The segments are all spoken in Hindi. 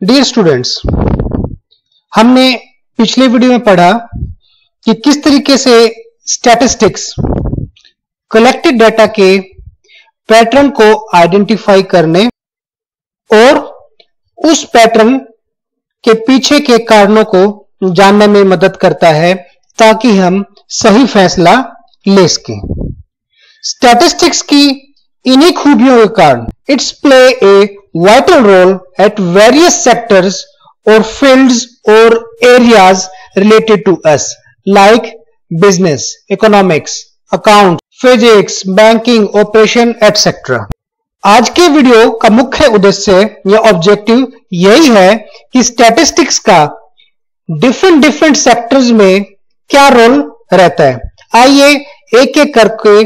डियर स्टूडेंट्स, हमने पिछले वीडियो में पढ़ा कि किस तरीके से स्टैटिस्टिक्स कलेक्टेड डाटा के पैटर्न को आइडेंटिफाई करने और उस पैटर्न के पीछे के कारणों को जानने में मदद करता है ताकि हम सही फैसला ले सकें। स्टैटिस्टिक्स की इन्हीं खूबियों के कारण it's play a vital role at various sectors और फील्ड्स और areas related to us like business, economics, account, physics, banking, operation etcetera. आज के वीडियो का मुख्य उद्देश्य या ऑब्जेक्टिव यही है कि स्टैटिस्टिक्स का डिफरेंट सेक्टर्स में क्या रोल रहता है। आइए एक एक करके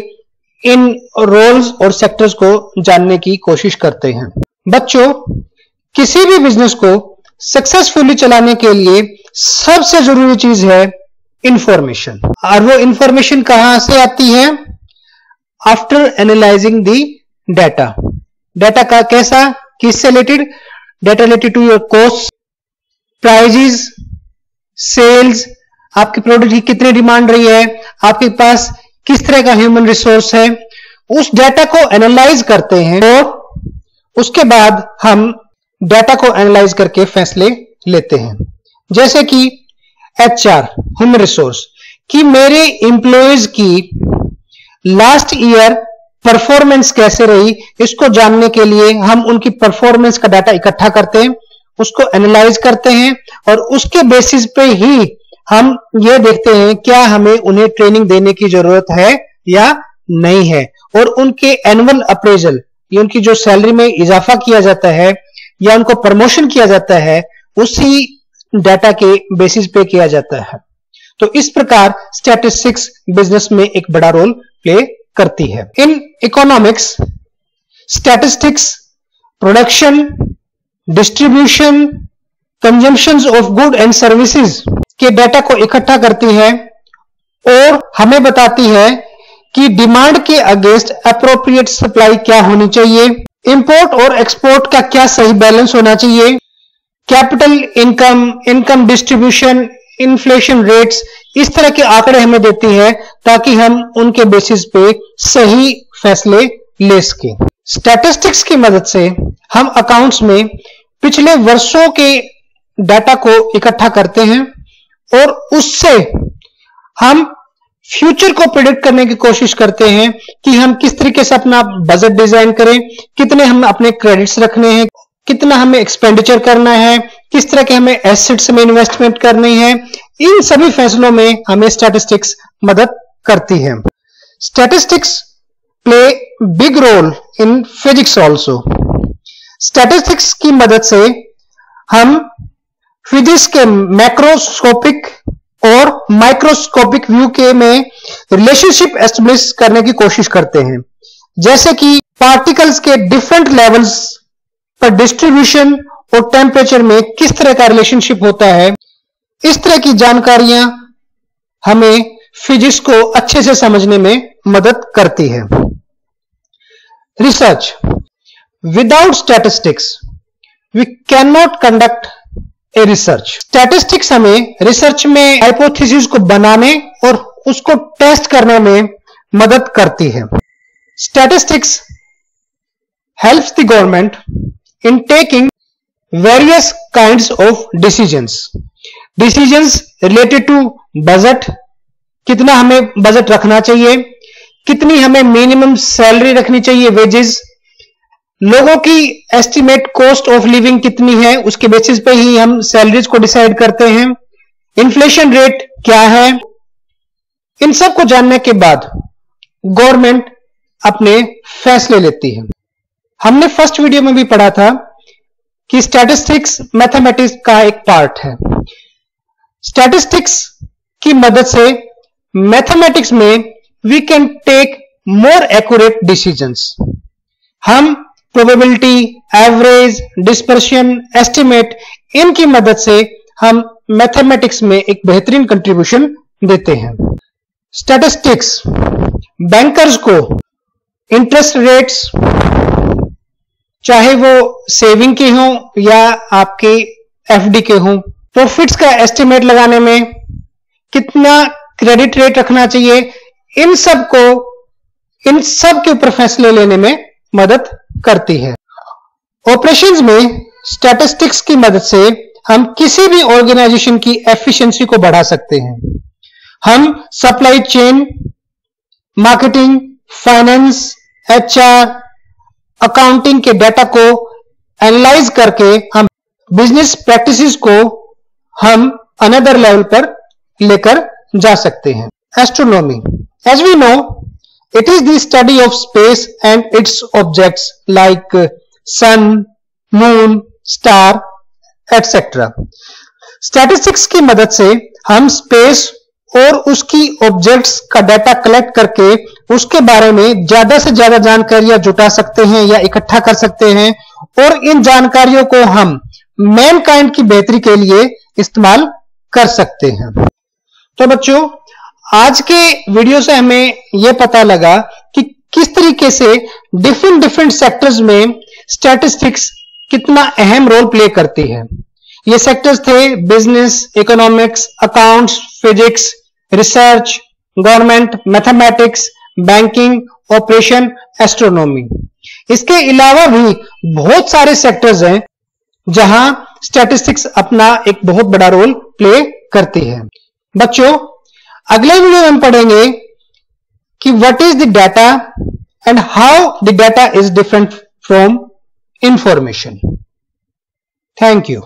इन रोल्स और सेक्टर्स को जानने की कोशिश करते हैं। बच्चों, किसी भी बिजनेस को सक्सेसफुली चलाने के लिए सबसे जरूरी चीज है इंफॉर्मेशन। और वो इंफॉर्मेशन कहां से आती है? After analysing the data. Data का कैसा, किससे related? Data related to your cost, prices, sales, आपके प्रोडक्ट की कितनी डिमांड रही है, आपके पास किस तरह का ह्यूमन रिसोर्स है। उस डाटा को एनालाइज करते हैं और उसके बाद हम डाटा को एनालाइज करके फैसले लेते हैं। जैसे कि HR, ह्यूमन रिसोर्स, कि मेरे एम्प्लॉयज की लास्ट ईयर परफॉर्मेंस कैसे रही, इसको जानने के लिए हम उनकी परफॉर्मेंस का डाटा इकट्ठा करते हैं, उसको एनालाइज करते हैं और उसके बेसिस पे ही हम ये देखते हैं क्या हमें उन्हें ट्रेनिंग देने की जरूरत है या नहीं है। और उनके एनुअल अप्रेजल, ये उनकी जो सैलरी में इजाफा किया जाता है या उनको प्रमोशन किया जाता है, उसी डाटा के बेसिस पे किया जाता है। तो इस प्रकार स्टैटिस्टिक्स बिजनेस में एक बड़ा रोल प्ले करती है। In economics, statistics production, distribution, consumption of good and services के डाटा को इकट्ठा करती है और हमें बताती है कि डिमांड के अगेंस्ट एप्रोप्रिएट सप्लाई क्या होनी चाहिए, इंपोर्ट और एक्सपोर्ट का क्या सही बैलेंस होना चाहिए, capital income, income distribution, inflation rates, इस तरह के आंकड़े हमें देती है ताकि हम उनके बेसिस पे सही फैसले ले सकें। स्टैटिस्टिक्स की मदद से हम अकाउंट्स में पिछले वर्षों के डाटा को इकट्ठा करते हैं और उससे हम फ्यूचर को प्रिडिक्ट करने की कोशिश करते हैं कि हम किस तरीके से अपना बजट डिजाइन करें, कितने हम अपने क्रेडिट्स रखने हैं, कितना हमें एक्सपेंडिचर करना है, किस तरह के हमें एसेट्स में इन्वेस्टमेंट करनी है। इन सभी फैसलों में हमें स्टैटिस्टिक्स मदद करती है। Statistics play big role in physics also. Statistics की मदद से हम फिजिक्स के मैक्रोस्कोपिक और माइक्रोस्कोपिक व्यू के में रिलेशनशिप एस्टेब्लिश करने की कोशिश करते हैं। जैसे कि पार्टिकल्स के डिफरेंट लेवल्स पर डिस्ट्रीब्यूशन और टेम्परेचर में किस तरह का रिलेशनशिप होता है। इस तरह की जानकारियां हमें फिजिक्स को अच्छे से समझने में मदद करती है। Research, without statistics we can not conduct a research. Statistics हमें रिसर्च में हाइपोथेसिस को बनाने और उसको टेस्ट करने में मदद करती है। Statistics helps the government in taking various kinds of decisions related to budget, कितना हमें बजट रखना चाहिए, कितनी हमें मिनिमम सैलरी रखनी चाहिए, वेजेस, लोगों की एस्टिमेट कॉस्ट ऑफ लिविंग कितनी है, उसके बेसिस पे ही हम सैलरीज को डिसाइड करते हैं, इन्फ्लेशन रेट क्या है। इन सब को जानने के बाद गवर्नमेंट अपने फैसले लेती है। हमने फर्स्ट वीडियो में भी पढ़ा था कि स्टैटिस्टिक्स मैथमेटिक्स का एक पार्ट है। स्टैटिस्टिक्स की मदद से मैथमेटिक्स में we can take more accurate decisions. हम प्रोबेबिलिटी, एवरेज, डिस्पर्शन, एस्टिमेट, इनकी मदद से हम मैथमेटिक्स में एक बेहतरीन कंट्रीब्यूशन देते हैं। स्टैटिस्टिक्स बैंकर्स को इंटरेस्ट रेट्स, चाहे वो सेविंग के हों या आपके एफडी के हों। प्रॉफिट्स का एस्टिमेट लगाने में कितना क्रेडिट रेट रखना चाहिए, इन सब के ऊपर फैसले लेने में मदद करती है। ऑपरेशंस में स्टैटिस्टिक्स की मदद से हम किसी भी ऑर्गेनाइजेशन की एफिशिएंसी को बढ़ा सकते हैं। हम supply chain, marketing, finance, HR, accounting के डाटा को एनालाइज करके हम बिजनेस प्रैक्टिसेस को हम अनदर लेवल पर लेकर जा सकते हैं। Astronomy, as we know, it is the study of space and its objects like sun, moon, star, etc. Statistics की मदद से हम स्पेस और उसकी ऑब्जेक्ट्स का डाटा कलेक्ट करके उसके बारे में ज्यादा से ज्यादा जानकारियां जुटा सकते हैं या इकट्ठा कर सकते हैं और इन जानकारियों को हम मैनकाइंड की बेहतरी के लिए इस्तेमाल कर सकते हैं। तो बच्चों, आज के वीडियो से हमें यह पता लगा कि किस तरीके से डिफरेंट सेक्टर्स में स्टैटिस्टिक्स कितना अहम रोल प्ले करती है। ये सेक्टर्स थे business, economics, accounts, physics, research, government, mathematics, banking, operation, astronomy. इसके अलावा भी बहुत सारे सेक्टर्स हैं जहां स्टैटिस्टिक्स अपना एक बहुत बड़ा रोल प्ले करती है। बच्चों, अगले वीडियो में हम पढ़ेंगे कि what is the data and how the data is different from information. Thank you.